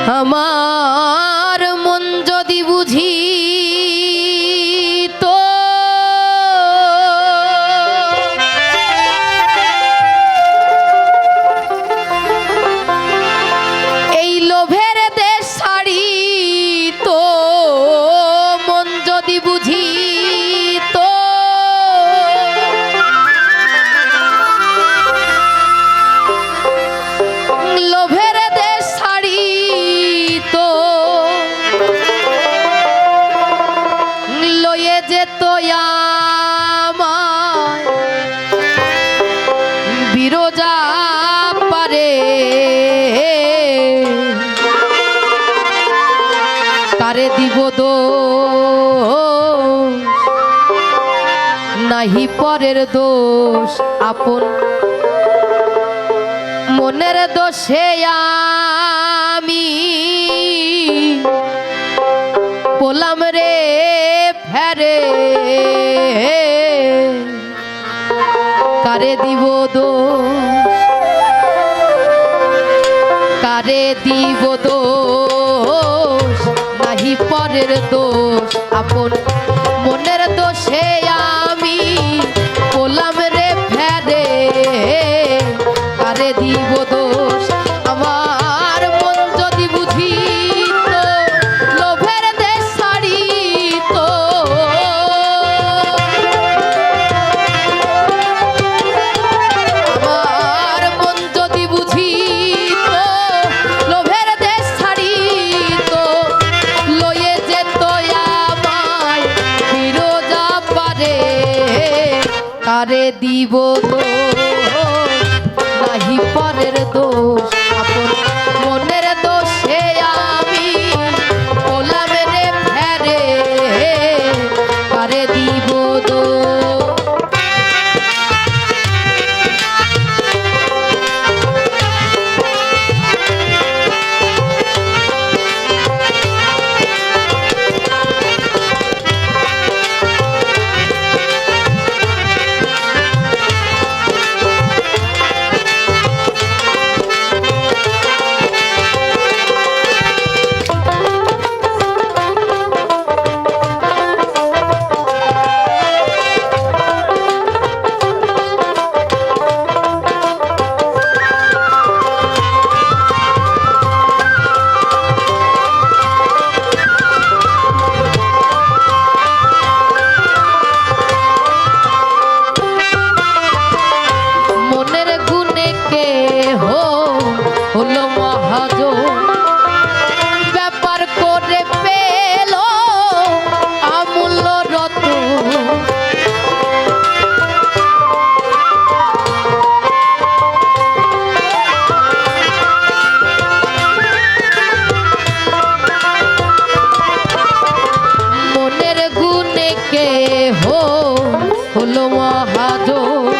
আমার মন যদি বুঝি তো এই লোভের দেশ ছাড়ি তো মন যদি বুঝি তো লোভের দেশ ছাড়ি তো লয়ে যেত আমায় বিরজা পারে কারে দিব দোষ নাহি পরের দোষ আপন মনের দোষে আমি পোলাম রে ফেরে কারে দিব দোষ কারে দিব দোষ নাহি পরের দোষ আপন মনের দোষে আমি পোলাম রে ফেরে কারে দিব দোষ আমার মন যদি বুঝি তো লোভের দেশ ছাড়ি তো আমার মন যদি বুঝি তো লোভের দেশ ছাড়ি তো লয়ে যেত আমায় বিরজা পারে কারে দিব দোষ নাহি পরের দোষ আপন মনের দোষে আমি পোলাম রে ফেরে কারে দিব দোষ হলো মহাজন ব্যাপার করে পেল আমূল্য রতন মনের গুণে কে হলো মহাজন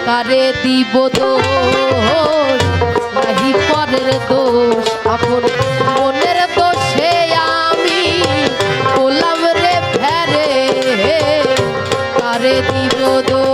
কারে দিব দোষ নাহি পরের দোষ আপন মনের দোষে আমি পোলাম রে ফেরে কারে দিব দোষ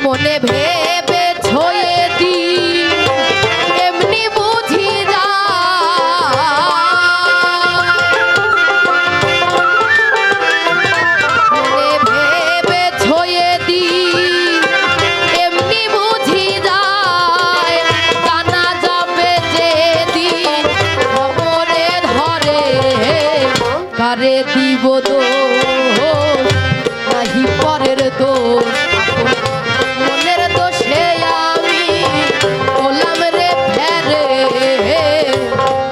মনে ভেবে ছয়ে দি এমনি বুঝি যা মনে ভেবে ছয়ে দি এমনি বুঝি যায় জানা যাবে যে দিন খবরে ধরে কারে দিব দোষ নাহি পরের দোষ মনের দোষে আমি গোলাম রে ফেরে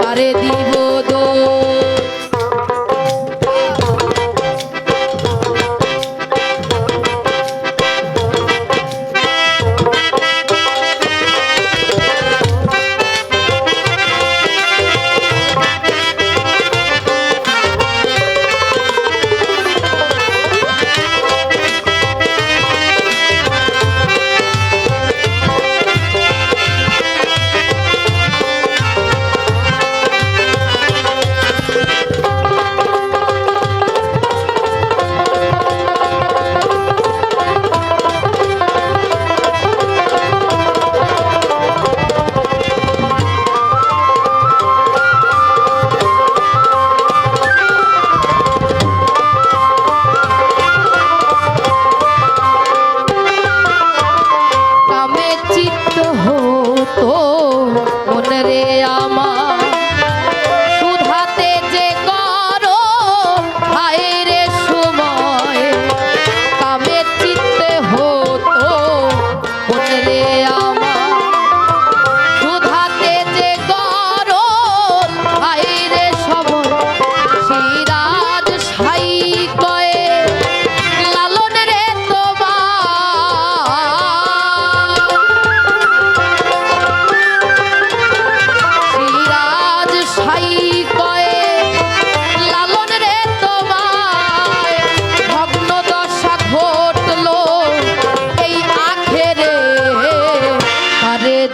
কারে দিব দোষ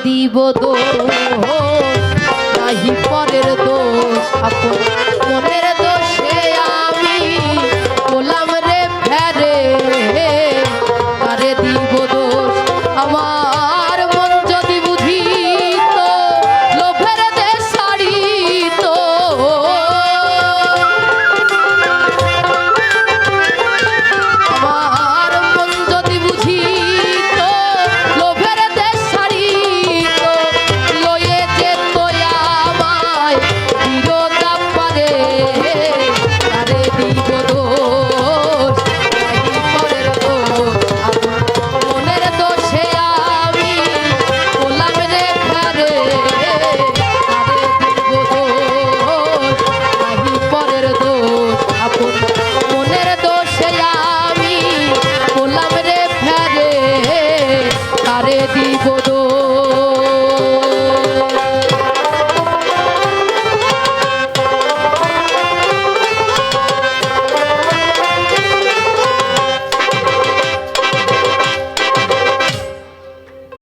দিব দোষ নাহি পরের দোষ আপন মনের দোষে আমি গোলাম রে ফেরে কারে দিব